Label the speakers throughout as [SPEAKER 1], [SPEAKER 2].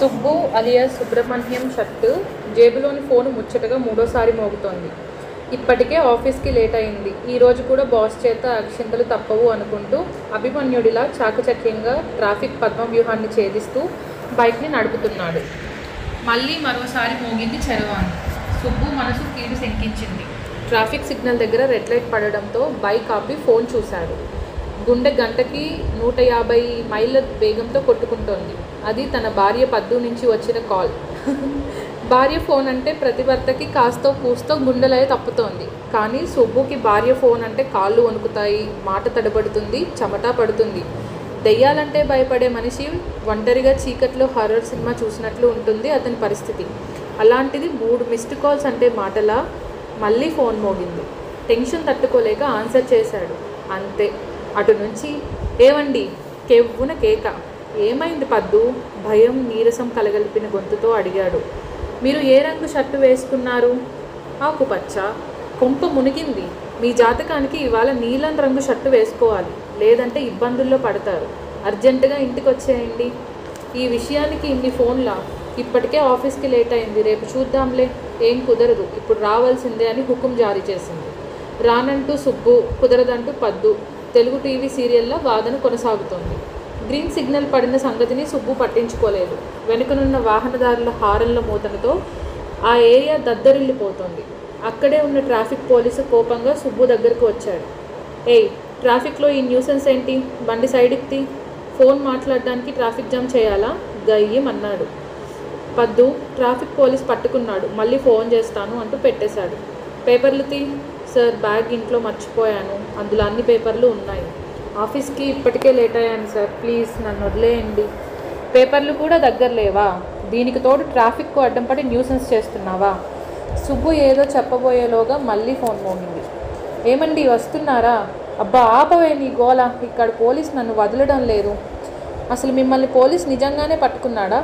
[SPEAKER 1] Subbu alias Subrahmanyam shirt జేబులోని phone ముచ్చటగా మూడోసారి మోగుతోంది. ఇప్పటికే ఆఫీస్కి లేట్ అయింది. ఈరోజు కూడా బాస్ చేత అక్షింతలు తప్పవు అనుకుంటూ అభిమన్యుడిలా చాకచక్యంగా ట్రాఫిక్ పద్మవ్యూహాన్ని ఛేదిస్తూ బైక్ని నడుపుతున్నాడు. మళ్ళీ మరోసారి మోగింది చరవాణి. సుబ్బు మనసు కీడు శంకించింది. ట్రాఫిక్ సిగ్నల్ దగ్గర రెడ్ లైట్ పడడంతో బైక్ ఆపి ఫోన్ చూశాడు. గుండె గంటకి 150 మైళ్ళ వేగంతో కొట్టుకుంటోంది. అది తన భార్య పద్దు నుంచి వచ్చిన కాల్. భార్య ఫోన్ అంటే ప్రతి భర్తకి కాస్తో కూస్తో గుండెలయ తప్పుతోంది. కానీ సుబ్బుకి భార్య ఫోన్ అంటే కాళ్ళు వణుకుతాయి, మాట తడబడుతుంది, చెమట పడుతుంది. దెయ్యాలంటే భయపడే మనిషి ఒంటరిగా చీకట్లో హర్రర్ సినిమా చూసినట్లు ఉంటుంది అతని పరిస్థితి. అలాంటిది 3 మిస్డ్ కాల్స్ అంటే మాటలా? మళ్ళీ ఫోన్ మోగింది. టెన్షన్ తట్టుకోలేక ఆన్సర్ చేశాడు. అంతే. అటు నుంచి ఏవండి కెవ్వున కేక. ఏమైంది పద్దు? భయం నీరసం కలగలిపిన గొంతుతో అడిగాడు. మీరు ఏ రంగు షర్టు వేసుకున్నారు? ఆకుపచ్చ. కొంప మునిగింది. మీ జాతకానికి ఇవాళ నీలం రంగు షర్టు వేసుకోవాలి, లేదంటే ఇబ్బందుల్లో పడతారు. అర్జెంటుగా ఇంటికి వచ్చేయండి. ఈ విషయానికి ఇన్ని ఫోన్లా? ఇప్పటికే ఆఫీస్కి లేట్ అయింది, రేపు చూద్దాంలే. ఏం కుదరదు, ఇప్పుడు రావాల్సిందే అని హుకుం జారీ చేసింది. రానంటూ సుబ్బు, కుదరదంటూ పద్దు. తెలుగు టీవీ సీరియల్లో వాదన కొనసాగుతోంది. గ్రీన్ సిగ్నల్ పడిన సంగతిని సుబ్బు పట్టించుకోలేదు. వెనుకనున్న వాహనదారుల హారన్ల మూతనతో ఆ ఏరియా దద్దరిల్లిపోతోంది. అక్కడే ఉన్న ట్రాఫిక్ పోలీసు కోపంగా సుబ్బు దగ్గరకు వచ్చాడు. ఏయ్, ట్రాఫిక్లో ఈ న్యూసెన్స్ ఏంటి? బండి సైడ్కి తీ. ఫోన్ మాట్లాడడానికి ట్రాఫిక్ జామ్ చేయాలా? గయ్యం అన్నాడు. పద్దు ట్రాఫిక్ పోలీస్ పట్టుకున్నాడు. మళ్ళీ ఫోన్ చేస్తాను అంటూ పెట్టేశాడు. పేపర్లు తీ. సార్, బ్యాగ్ ఇంట్లో మర్చిపోయాను, అందులో అన్ని పేపర్లు ఉన్నాయి. ఆఫీస్కి ఇప్పటికే లేట్ అయ్యాను సార్, ప్లీజ్ నన్ను వదిలేయండి. పేపర్లు కూడా దగ్గర లేవా? దీనికి తోడు ట్రాఫిక్కు అడ్డం పడి న్యూసెన్స్ చేస్తున్నావా? సుబ్బు ఏదో చెప్పబోయేలోగా మళ్ళీ ఫోన్ మోగింది. ఏమండి వస్తున్నారా? అబ్బా ఆపవే నీ గోల, ఇక్కడ పోలీస్ నన్ను వదలడం లేదు. అసలు మిమ్మల్ని పోలీస్ నిజంగానే పట్టుకున్నాడా?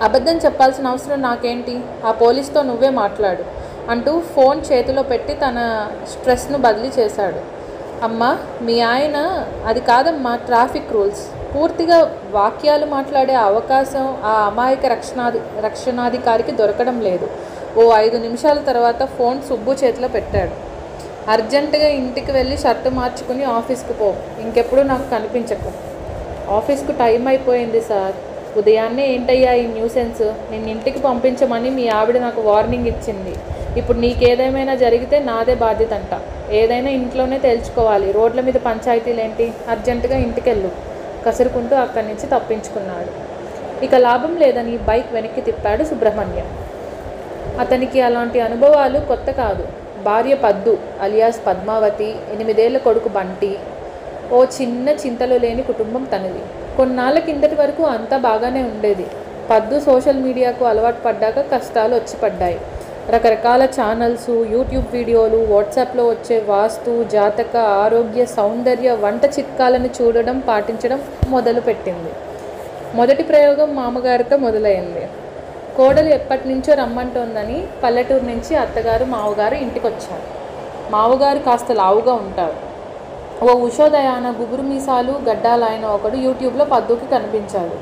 [SPEAKER 1] అబద్ధం చెప్పాల్సిన అవసరం నాకేంటి? ఆ పోలీస్తో నువ్వే మాట్లాడు అంటూ ఫోన్ చేతిలో పెట్టి తన స్ట్రెస్ను బదిలీ చేశాడు. అమ్మా, మీ ఆయన అది కాదమ్మా, ట్రాఫిక్ రూల్స్. పూర్తిగా వాక్యాలు మాట్లాడే అవకాశం ఆ అమాయక రక్షణాధికారికి దొరకడం లేదు. ఓ 5 నిమిషాల తర్వాత ఫోన్ సుబ్బు చేతిలో పెట్టాడు. అర్జెంటుగా ఇంటికి వెళ్ళి షర్టు మార్చుకుని ఆఫీస్కి పో. ఇంకెప్పుడు నాకు కనిపించకు. ఆఫీస్కు టైం అయిపోయింది సార్. ఉదయాన్నే ఏంటయ్యా ఈ న్యూసెన్స్? నేను ఇంటికి పంపించమని మీ ఆవిడ నాకు వార్నింగ్ ఇచ్చింది. ఇప్పుడు నీకేదేమైనా జరిగితే నాదే బాధ్యత అంట. ఏదైనా ఇంట్లోనే తేల్చుకోవాలి. రోడ్ల మీద పంచాయతీలేంటి? అర్జెంటుగా ఇంటికెళ్ళు. కసురుకుంటూ అక్కడి నుంచి తప్పించుకున్నాడు. ఇక లాభం లేదని బైక్ వెనక్కి తిప్పాడు సుబ్రహ్మణ్యం. అతనికి అలాంటి అనుభవాలు కొత్త కాదు. భార్య పద్దు అలియాస్ పద్మావతి, 8 ఏళ్ల కొడుకు బంటి, ఓ చిన్న చింతలు లేని కుటుంబం తనది. కొన్నాళ్ళ కిందటి వరకు అంతా బాగానే ఉండేది. పద్దు సోషల్ మీడియాకు అలవాటు పడ్డాక కష్టాలు వచ్చి పడ్డాయి. రకరకాల ఛానల్స్, యూట్యూబ్ వీడియోలు, వాట్సాప్లో వచ్చే వాస్తు, జాతక, ఆరోగ్య, సౌందర్య, వంట చిట్కాలను చూడడం, పాటించడం మొదలుపెట్టింది. మొదటి ప్రయోగం మామగారితో మొదలైంది. కోడలు ఎప్పటి నుంచో రమ్మంటోందని పల్లెటూరు నుంచి అత్తగారు మావగారు ఇంటికి వచ్చారు. మావగారు కాస్త లావుగా ఉంటారు. ఓ ఉషోదయాన గుబురు మీసాలు గడ్డాలైన ఒకడు యూట్యూబ్లో పద్దుకి కనిపించాడు.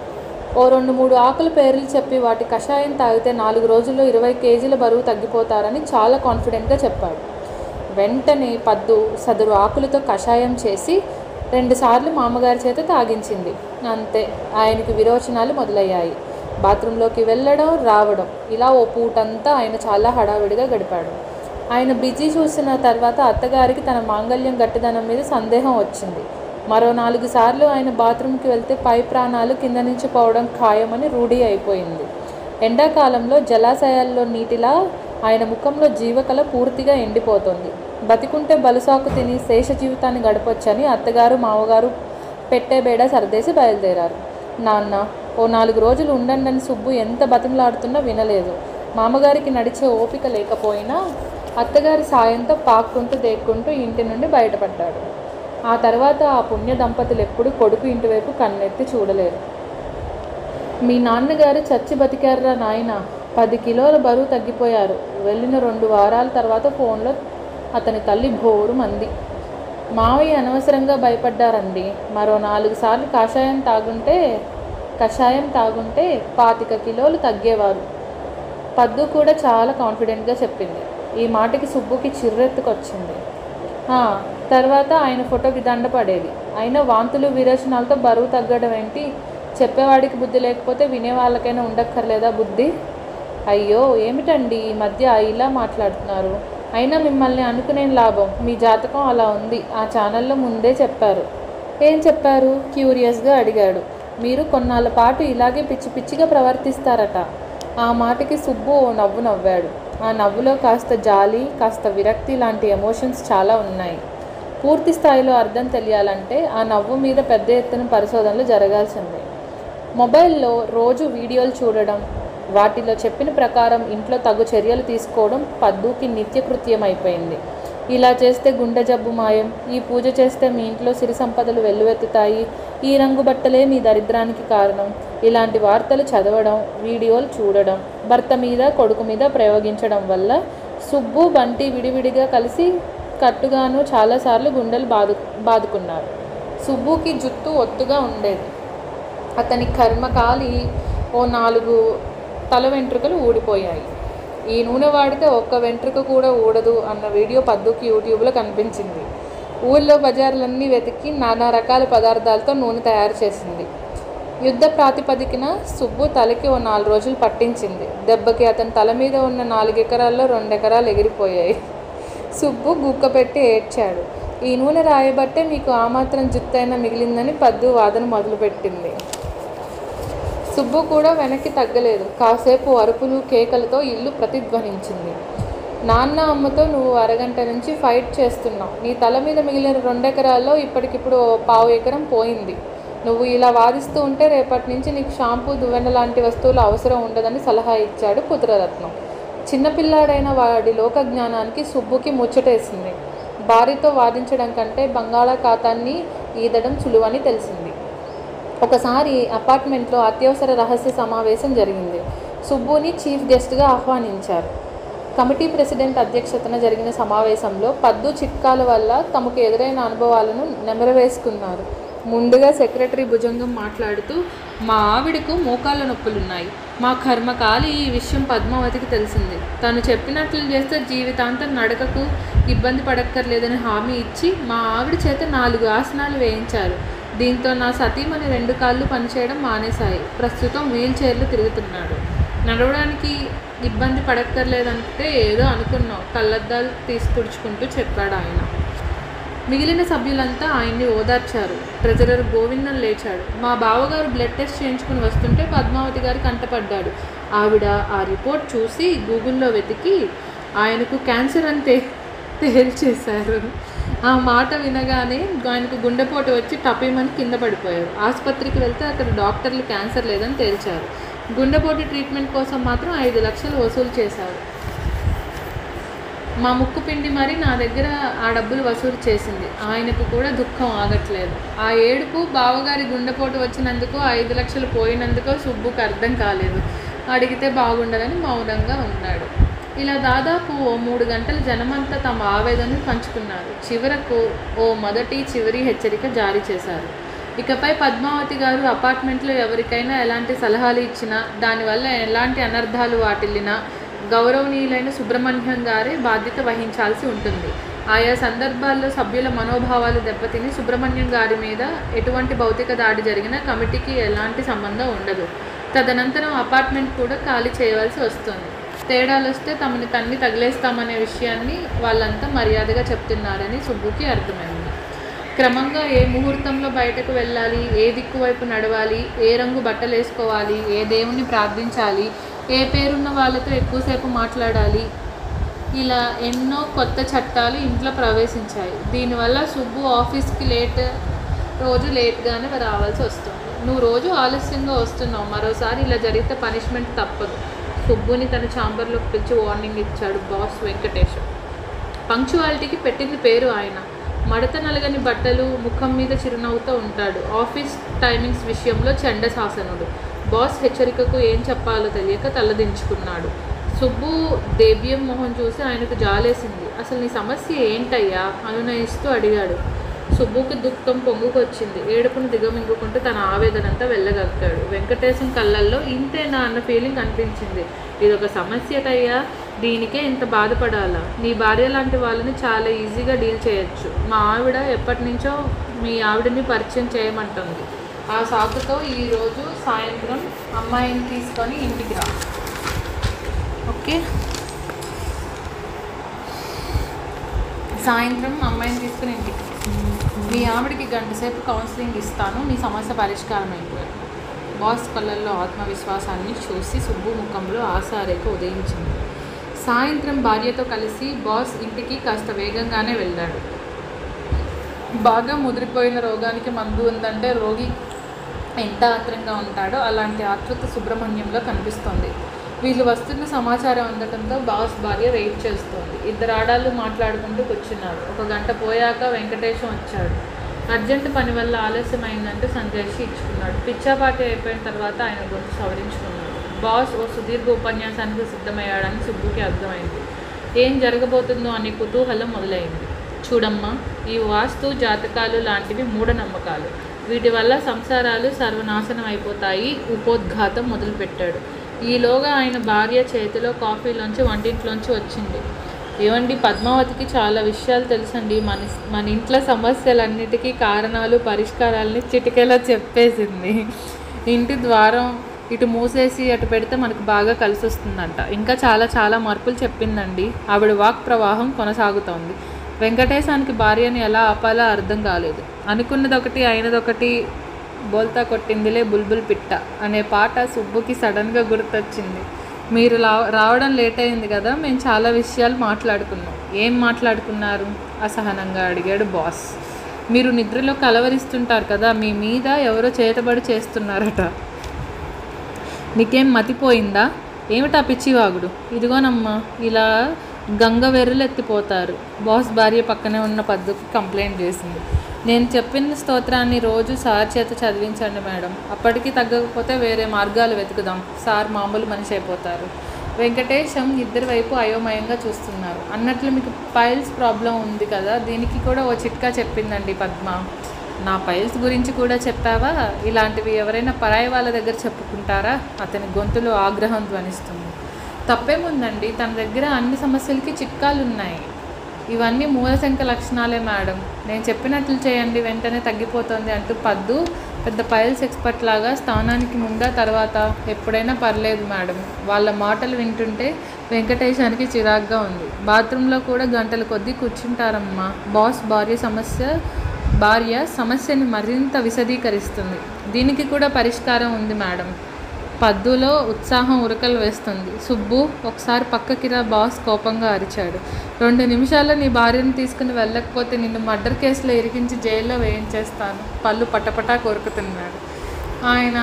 [SPEAKER 1] ఓ 2-3 ఆకుల పేర్లు చెప్పి వాటి కషాయం తాగితే 4 రోజుల్లో 20 కేజీల బరువు తగ్గిపోతారని చాలా కాన్ఫిడెంట్గా చెప్పాడు. వెంటనే పద్దు సదరు ఆకులతో కషాయం చేసి 2 సార్లు మామగారి చేత తాగించింది. అంతే, ఆయనకి విరోచనాలు మొదలయ్యాయి. బాత్రూంలోకి వెళ్ళడం, రావడం, ఇలా ఓ పూటంతా ఆయన చాలా హడావిడిగా గడిపాడు. ఆయన బిజీ చూసిన తర్వాత అత్తగారికి తన మాంగళ్యం గట్టిదనం మీద సందేహం వచ్చింది. మరో 4 సార్లు ఆయన బాత్రూంకి వెళ్తే పై ప్రాణాలు కింద నుంచి పోవడం ఖాయమని రూఢి అయిపోయింది. ఎండాకాలంలో జలాశయాల్లో నీటిలా ఆయన ముఖంలో జీవకళ పూర్తిగా ఎండిపోతుంది. బతికుంటే బలుసాకు తిని శేష జీవితాన్ని గడపొచ్చని అత్తగారు మావగారు పెట్టేబేడ సర్దేసి బయలుదేరారు. నాన్న, ఓ 4 రోజులు ఉండండి సుబ్బు ఎంత బతిమలాడుతున్నా వినలేదు. మామగారికి నడిచే ఓపిక లేకపోయినా అత్తగారి సాయంతో పాక్కుంటూ దేక్కుంటూ ఇంటి నుండి బయటపడ్డాడు. ఆ తర్వాత ఆ పుణ్య దంపతులు ఎప్పుడు కొడుకు ఇంటివైపు కన్నెత్తి చూడలేరు. మీ నాన్నగారు చచ్చి బతికారురా నాయన, 10 కిలోల బరువు తగ్గిపోయారు. వెళ్ళిన 2 వారాల తర్వాత ఫోన్లో అతని తల్లి భోరు మంది. మావయ్య అనవసరంగా భయపడ్డారండి. మరో 4 సార్లు కాషాయం తాగుంటే కషాయం తాగుంటే 25 కిలోలు తగ్గేవారు. పద్దు కూడా చాలా కాన్ఫిడెంట్గా చెప్పింది. ఈ మాటకి సుబ్బుకి చిర్రెత్తుకొచ్చింది. తర్వాత ఆయన ఫోటోకి దండ పడేది. అయినా వాంతులు విరేచనాలతో బరువు తగ్గడం ఏంటి? చెప్పేవాడికి బుద్ధి లేకపోతే వినేవాళ్ళకైనా ఉండక్కర్లేదా బుద్ధి? అయ్యో ఏమిటండి ఈ మధ్య ఇలా మాట్లాడుతున్నారు? అయినా మిమ్మల్ని అనుకునేం లాభం, మీ జాతకం అలా ఉంది. ఆ ఛానల్లో ముందే చెప్పారు. ఏం చెప్పారు? క్యూరియస్గా అడిగాడు. మీరు కొన్నాళ్ళ పాటు ఇలాగే పిచ్చి పిచ్చిగా ప్రవర్తిస్తారట. ఆ మాటకి సుబ్బు ఓ నవ్వు నవ్వాడు. ఆ నవ్వులో కాస్త జాలి, కాస్త విరక్తి లాంటి ఎమోషన్స్ చాలా ఉన్నాయి. పూర్తి స్థాయిలో అర్థం తెలియాలంటే ఆ నవ్వు మీద పెద్ద ఎత్తున పరిశోధనలు జరగాల్సిందే. మొబైల్లో రోజు వీడియోలు చూడడం, వాటిలో చెప్పిన ప్రకారం ఇంట్లో తగు చర్యలు తీసుకోవడం పద్దుకి నిత్యకృత్యం అయిపోయింది. ఇలా చేస్తే గుండె జబ్బు మాయం, ఈ పూజ చేస్తే మీ ఇంట్లో సిరి సంపదలు వెల్లువెత్తుతాయి, ఈ రంగు బట్టలే మీ దరిద్రానికి కారణం, ఇలాంటి వార్తలు చదవడం, వీడియోలు చూడడం, భర్త మీద కొడుకు మీద ప్రయోగించడం వల్ల సుబ్బు బంటి విడివిడిగా కలిసి కట్టుగాను చాలాసార్లు గుండెలు బాదుకున్నారు. సుబ్బుకి జుట్టు ఒత్తుగా ఉండేది. అతని కర్మకాలి ఓ 4 తల వెంట్రుకలు ఊడిపోయాయి. ఈ నూనె వాడితే ఒక్క వెంట్రుక కూడా ఊడదు అన్న వీడియో పద్దుకి యూట్యూబ్లో కనిపించింది. ఊళ్ళో బజార్లన్నీ వెతికి నానా రకాల పదార్థాలతో నూనె తయారు చేసింది. యుద్ధ ప్రాతిపదికన సుబ్బు తలకి ఓ 4 రోజులు పట్టించింది. దెబ్బకి అతని తల మీద ఉన్న 4 ఎకరాల్లో 2 ఎకరాలు ఎగిరిపోయాయి. సుబ్బు గుక్క పెట్టి ఏడ్చాడు. ఈ నూనె రాయబట్టే మీకు ఆ మాత్రం జుత్తైనా మిగిలిందని పద్దు వాదన మొదలుపెట్టింది. సుబ్బు కూడా వెనక్కి తగ్గలేదు. కాసేపు అరుపులు కేకలతో ఇల్లు ప్రతిధ్వనించింది. నాన్న అమ్మతో నువ్వు అరగంట నుంచి ఫైట్ చేస్తున్నావు. నీ తల మీద మిగిలిన 2 ఎకరాల్లో ఇప్పటికిప్పుడు 1/4 ఎకరం పోయింది. నువ్వు ఇలా వాదిస్తూ ఉంటే రేపటి నుంచి నీకు షాంపూ, దువ్వెన లాంటి వస్తువులు అవసరం ఉండదని సలహా ఇచ్చాడు పుత్రరత్నం. చిన్నపిల్లాడైన వాడి లోక జ్ఞానానికి సుబ్బుకి ముచ్చటేసింది. భార్యతో వాదించడం కంటే బంగాళాఖాతాన్ని ఈదడం సులువని తెలిసింది. ఒకసారి అపార్ట్మెంట్లో అత్యవసర రహస్య సమావేశం జరిగింది. సుబ్బుని చీఫ్ గెస్ట్గా ఆహ్వానించారు. కమిటీ ప్రెసిడెంట్ అధ్యక్షతన జరిగిన సమావేశంలో పద్దు చిట్కాల వల్ల తమకు ఎదురైన అనుభవాలను నెమరవేసుకున్నారు. ముందుగా సెక్రటరీ భుజంగం మాట్లాడుతూ, మా ఆవిడకు మోకాళ్ళ నొప్పులున్నాయి. మా కర్మకాలి ఈ విషయం పద్మావతికి తెలిసింది. తను చెప్పినట్లు చేస్తే జీవితాంతం నడకకు ఇబ్బంది పడక్కర్లేదని హామీ ఇచ్చి మా ఆవిడ చేత 4 ఆసనాలు వేయించారు. దీంతో నా సతీమణి 2 కాళ్ళు పనిచేయడం మానేశాయి. ప్రస్తుతం వీల్ చైర్లు తిరుగుతున్నాడు. నడవడానికి ఇబ్బంది పడక్కర్లేదంటే ఏదో అనుకున్నావు, కళ్ళద్దాలు తీసి తుడుచుకుంటూ చెప్పాడు ఆయన. మిగిలిన సభ్యులంతా ఆయన్ని ఓదార్చారు. ట్రెజరర్ గోవిందం లేచాడు. మా బావగారు బ్లడ్ టెస్ట్ చేయించుకుని వస్తుంటే పద్మావతి గారు కంటపడ్డాడు. ఆవిడ ఆ రిపోర్ట్ చూసి గూగుల్లో వెతికి ఆయనకు క్యాన్సర్ అని తేల్చేశారు. ఆ మాట వినగానే ఆయనకు గుండెపోటు వచ్చి టపీమని కింద పడిపోయారు. ఆసుపత్రికి వెళ్తే అక్కడ డాక్టర్లు క్యాన్సర్ లేదని తేల్చారు. గుండెపోటు ట్రీట్మెంట్ కోసం మాత్రం 5 లక్షలు వసూలు చేశారు. మా ముక్కు పిండి మరి నా దగ్గర ఆ డబ్బులు వసూలు చేసింది. ఆయనకు కూడా దుఃఖం ఆగట్లేదు. ఆ ఏడుపు బావగారి గుండెపోటు వచ్చినందుకు 5 లక్షలు పోయినందుకో సుబ్బుకు అర్థం కాలేదు. అడిగితే బాగుండదని మౌనంగా ఉన్నాడు. ఇలా దాదాపు ఓ 3 గంటలు జనమంతా తమ ఆవేదనను పంచుకున్నారు. చివరకు ఓ మొదటి చివరి హెచ్చరిక జారీ చేశారు. ఇకపై పద్మావతి గారు అపార్ట్మెంట్లో ఎవరికైనా ఎలాంటి సలహాలు ఇచ్చినా, దానివల్ల ఎలాంటి అనర్థాలు వాటిల్లినా గౌరవనీయులైన సుబ్రహ్మణ్యం గారే బాధ్యత వహించాల్సి ఉంటుంది. ఆయా సందర్భాల్లో సభ్యుల మనోభావాలు దెబ్బతిని సుబ్రహ్మణ్యం గారి మీద ఎటువంటి భౌతిక దాడి జరిగినా కమిటీకి ఎలాంటి సంబంధం ఉండదు. తదనంతరం అపార్ట్మెంట్ కూడా ఖాళీ చేయవలసి వస్తుంది. తేడాలు వస్తే తమని తన్ని తగిలేస్తామనే విషయాన్ని వాళ్ళంతా మర్యాదగా చెప్తున్నారని సుబ్బుకి అర్థమైంది. క్రమంగా ఏ ముహూర్తంలో బయటకు వెళ్ళాలి, ఏ దిక్కు వైపు నడవాలి, ఏ రంగు బట్టలు వేసుకోవాలి, ఏ దేవుణ్ణి ప్రార్థించాలి, ఏ పేరున్న వాళ్ళతో ఎక్కువసేపు మాట్లాడాలి, ఇలా ఎన్నో కొత్త చట్టాలు ఇంట్లో ప్రవేశించాయి. దీనివల్ల సుబ్బు ఆఫీస్కి రోజు లేట్గానే రావాల్సి వస్తుంది. నువ్వు రోజు ఆలస్యంగా వస్తున్నావు, మరోసారి ఇలా జరిగితే పనిష్మెంట్ తప్పదు. సుబ్బుని తన ఛాంబర్లోకి పిలిచి వార్నింగ్ ఇచ్చాడు బాస్ వెంకటేష్. పంక్చువాలిటీకి పెట్టింది పేరు ఆయన. మడత నలగని బట్టలు, ముఖం మీద చిరునవ్వుతో ఉంటాడు. ఆఫీస్ టైమింగ్స్ విషయంలో చండశాసనుడు. బాస్ హెచ్చరికకు ఏం చెప్పాలో తెలియక తలదించుకున్నాడు. సుబ్బు దేవ్యం మొహం చూసి ఆయనకు జాలేసింది. అసలు నీ సమస్య ఏంటయ్యా అనునయిస్తూ అడిగాడు. సుబ్బుకి దుఃఖం పొంగుకొచ్చింది. ఏడుపును దిగమింగుకుంటూ తన ఆవేదనంతా వెళ్ళగక్కాడు. వెంకటేశం కళ్ళల్లో ఇంతేనా అన్న ఫీలింగ్ అనిపించింది. ఇదొక సమస్యటయ్యా, దీనికే ఇంత బాధపడాలా? నీ భార్య లాంటి వాళ్ళని చాలా ఈజీగా డీల్ చేయొచ్చు. మా ఆవిడ ఎప్పటి నుంచో మీ ఆవిడని పరిచయం చేయమంటుంది. ఆ సాకుతో ఈరోజు సాయంత్రం అమ్మాయిని తీసుకొని ఇంటికి రా. ఓకే, సాయంత్రం అమ్మాయిని తీసుకుని ఇంటికి మీ ఆవిడకి గంట సేపు కౌన్సిలింగ్ ఇస్తాను. నీ సమస్య పరిష్కారం అయిపోయాడు. బాస్ కళ్ళల్లో ఆత్మవిశ్వాసాన్ని చూసి సుబ్బు ముఖంలో ఆశారేఖ ఉదయించింది. సాయంత్రం భార్యతో కలిసి బాస్ ఇంటికి కాస్త వేగంగానే వెళ్ళాడు. బాగా ముదిరిపోయిన రోగానికి మందు ఉందంటే రోగి ఎంత ఆత్రంగా ఉంటాడో అలాంటి ఆతృత సుబ్రహ్మణ్యంలో కనిపిస్తోంది. వీళ్ళు వస్తున్న సమాచారం అందడంతో బాస్ భార్య వెయిట్ చేస్తోంది. ఇద్దరు ఆడాళ్ళు మాట్లాడుకుంటూ కూర్చున్నారు. ఒక గంట పోయాక వెంకటేశం వచ్చాడు. అర్జెంటు పని వల్ల ఆలస్యమైందంటూ సంజయ్షి ఇచ్చుకున్నాడు. పిచ్చాపాటి అయిపోయిన తర్వాత ఆయన గొంతు సవరించుకున్నాడు. బాస్ ఓ సుదీర్ఘ ఉపన్యాసానికి సిద్ధమయ్యాడని సుబ్బుకి అర్థమైంది. ఏం జరగబోతుందో అనే కుతూహలం మొదలైంది. చూడమ్మా, ఈ వాస్తు జాతకాలు లాంటివి మూఢనమ్మకాలు. వీటి వల్ల సంసారాలు సర్వనాశనం అయిపోతాయి. ఉపోద్ఘాతం మొదలుపెట్టాడు. ఈలోగా ఆయన భార్య చేతిలో కాఫీలోంచి వంటింట్లోంచి వచ్చింది. ఏమండి, పద్మావతికి చాలా విషయాలు తెలుసండి. మన ఇంట్లో సమస్యలన్నిటికీ కారణాలు పరిష్కారాలని చిటికెలా చెప్పేసింది. ఇంటి ద్వారం ఇటు మూసేసి అటు పెడితే మనకు బాగా కలిసి వస్తుందంట. ఇంకా చాలా చాలా మార్పులు చెప్పిందండి. ఆవిడ వాక్ ప్రవాహం కొనసాగుతోంది. వెంకటేశానికి భార్యని ఎలా ఆపాలో అర్థం కాలేదు. అనుకున్నదొకటి అయినదొకటి బోల్తా కొట్టిందిలే బుల్బుల్ పిట్ట అనే పాట సుబ్బుకి సడన్గా గుర్తొచ్చింది. మీరు రావడం లేట్ అయింది కదా, మేము చాలా విషయాలు మాట్లాడుకున్నాం. ఏం మాట్లాడుకున్నారు? అసహనంగా అడిగాడు బాస్. మీరు నిద్రలో కలవరిస్తుంటారు కదా, మీ మీద ఎవరో చేతబడి చేస్తున్నారట. నీకేం మతిపోయిందా? ఏమిటా పిచ్చివాగుడు? ఇదిగోనమ్మా, ఇలా గంగ వెర్రలు ఎత్తిపోతారు. బాస్ భార్య పక్కనే ఉన్న పద్దుకి కంప్లైంట్ చేసింది. నేను చెప్పిన స్తోత్రాన్ని రోజు సార్ చేత చదివించండి మేడం. అప్పటికి తగ్గకపోతే వేరే మార్గాలు వెతుకుదాం. సార్ మామూలు మనిషి అయిపోతారు. వెంకటేశం ఇద్దరి వైపు అయోమయంగా చూస్తున్నారు. అన్నట్లు మీకు పైల్స్ ప్రాబ్లం ఉంది కదా, దీనికి కూడా ఓ చిట్కా చెప్పిందండి పద్మ. నా పైల్స్ గురించి కూడా చెప్పావా? ఇలాంటివి ఎవరైనా పరాయి వాళ్ళ దగ్గర చెప్పుకుంటారా? అతని గొంతులో ఆగ్రహం ధ్వనిస్తుంది. తప్పేముందండి, తన దగ్గర అన్ని సమస్యలకి చిట్కాలు ఉన్నాయి. ఇవన్నీ మూలశంక లక్షణాలే మేడం. నేను చెప్పినట్లు చేయండి, వెంటనే తగ్గిపోతుంది అంటూ పద్దు పెద్ద పైల్స్ ఎక్స్పర్ట్ లాగా స్థానానికి ముందా తర్వాత ఎప్పుడైనా పర్లేదు మేడం. వాళ్ళ మాటలు వింటుంటే వెంకటేశానికి చిరాగ్గా ఉంది. బాత్రూంలో కూడా గంటల కొద్దీ కూర్చుంటారమ్మా. బాస్ భార్య సమస్యని మరింత విశదీకరిస్తుంది. దీనికి కూడా పరిష్కారం ఉంది మేడం. పద్దులో ఉత్సాహం ఉరకలు వేస్తుంది. సుబ్బు, ఒకసారి పక్కకిరా, బాస్ కోపంగా అరిచాడు. 2 నిమిషాల్లో నీ భార్యను తీసుకుని వెళ్ళకపోతే నిన్ను మర్డర్ కేసులో ఇరికించి జైల్లో వేయించేస్తాను. పళ్ళు పటపటా కొరుకుతున్నాడు. ఆయన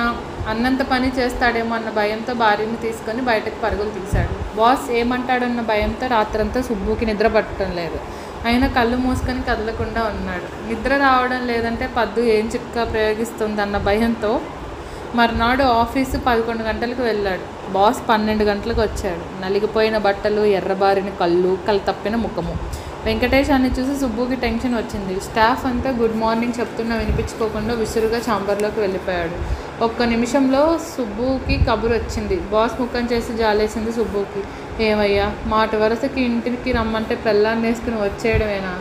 [SPEAKER 1] అన్నంత పని చేస్తాడేమో అన్న భయంతో భార్యను తీసుకొని బయటకు పరుగులు తీశాడు. బాస్ ఏమంటాడన్న భయంతో రాత్రంతా సుబ్బుకి నిద్ర పట్టడం లేదు. ఆయన కళ్ళు మూసుకొని కదలకుండా ఉన్నాడు. నిద్ర రావడం లేదంటే పద్దు ఏం చిట్కా ప్రయోగిస్తుందన్న భయంతో మర్నాడు ఆఫీసు 11 గంటలకు వెళ్ళాడు. బాస్ 12 గంటలకు వచ్చాడు. నలిగిపోయిన బట్టలు, ఎర్రబారిన కళ్ళు, కళ్ళతప్పిన ముఖము. వెంకటేశాన్ని చూసి సుబ్బుకి టెన్షన్ వచ్చింది. స్టాఫ్ అంతా గుడ్ మార్నింగ్ చెప్తున్నా వినిపించుకోకుండా విసురుగా ఛాంబర్లోకి వెళ్ళిపోయాడు. ఒక్క నిమిషంలో సుబ్బుకి కబురు వచ్చింది. బాస్ ముఖం చేసి జాలేసింది సుబ్బుకి. ఏమయ్యా, మాట వరుసకి ఇంటికి రమ్మంటే పెళ్ళాన్ని వేసుకుని వచ్చేయడమేనా?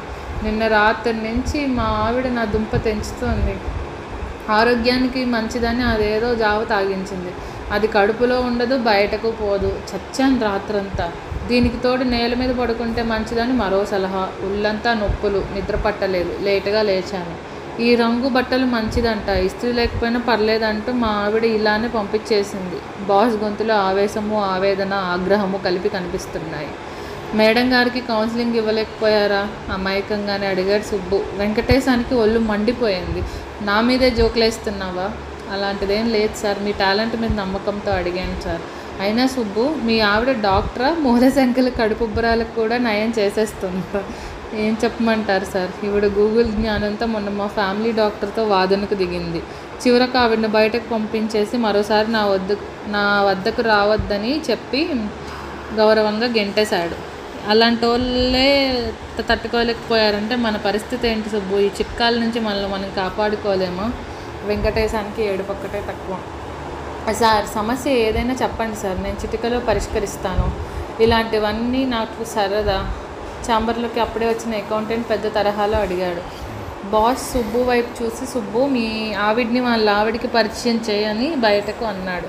[SPEAKER 1] నిన్న రాత్రి నుంచి మా ఆవిడ నా దుంప తెంచుతోంది. ఆరోగ్యానికి మంచిదని అదేదో జావ తాగించింది. అది కడుపులో ఉండదు, బయటకు పోదు. చచ్చాను రాత్రంతా. దీనికి తోడు నేల మీద పడుకుంటే మంచిదని మరో సలహా. ఒళ్ళంతా నొప్పులు, నిద్ర పట్టలేదు. లేటుగా లేచాను. ఈ రంగు బట్టలు మంచిదంట, ఇస్త్రీ లేకపోయినా పర్లేదంటూ మా ఆవిడ ఇలానే పంపించేసింది. బాస్ గొంతులో ఆవేశము, ఆవేదన, ఆగ్రహము కలిపి కనిపిస్తున్నాయి. మేడం గారికి కౌన్సిలింగ్ ఇవ్వలేకపోయారా? అమాయకంగానే అడిగాడు సుబ్బు. వెంకటేశానికి ఒళ్ళు మండిపోయింది. నా మీదే జోకులేస్తున్నావా? అలాంటిదేం లేదు సార్, మీ టాలెంట్ మీద నమ్మకంతో అడిగాను సార్. అయినా సుబ్బు, మీ ఆవిడ డాక్టరా? మూలశంకల కడుపుబ్బరాలకు కూడా నయం చేసేస్తుందా? ఏం చెప్పమంటారు సార్? ఈవిడ గూగుల్ జ్ఞానంతో మొన్న మా ఫ్యామిలీ డాక్టర్తో వాదనకు దిగింది. చివరకు ఆవిడని బయటకు పంపించేసి మరోసారి నా వద్దకు రావద్దని చెప్పి గౌరవంగా గెంటేశాడు. అలాంటి వాళ్ళే తట్టుకోలేకపోయారంటే మన పరిస్థితి ఏంటి సుబ్బు? ఈ చిట్కాల నుంచి మనల్ని మనం కాపాడుకోలేమో. వెంకటేశానికి ఏడుపు ఒక్కటే తక్కువ. సార్ సమస్య ఏదైనా చెప్పండి సార్, నేను చిటికలో పరిష్కరిస్తాను. ఇలాంటివన్నీ నాకు సరదా. ఛాంబర్లోకి అప్పుడే వచ్చిన అకౌంటెంట్ పెద్ద తరహాలో అడిగాడు. బాస్ సుబ్బు వైపు చూసి, సుబ్బు మీ ఆవిడ్ని వాళ్ళ ఆవిడికి పరిచయం చేయని బయటకు అన్నాడు.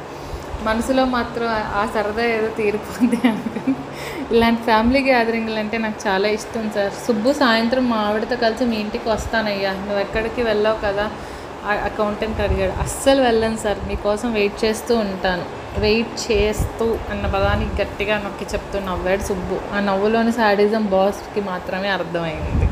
[SPEAKER 1] మనసులో మాత్రం ఆ సరదా ఏదో తీరిపోద్ది అనుకుని. ఇలాంటి ఫ్యామిలీ గ్యాదరింగ్లు అంటే నాకు చాలా ఇష్టం సార్. సుబ్బు సాయంత్రం మా ఆవిడతో కలిసి మీ ఇంటికి వస్తానయ్యా, నువ్వు ఎక్కడికి వెళ్ళావు కదా అకౌంటెంట్ అడిగాడు. అస్సలు వెళ్ళను సార్, మీకోసం వెయిట్ చేస్తూ ఉంటాను. వెయిట్ చేస్తూ అన్న పదానికి గట్టిగా నొక్కి చెప్తూ నవ్వాడు సుబ్బు. ఆ నవ్వులోని శాడిజం బాస్కి మాత్రమే అర్థమైంది.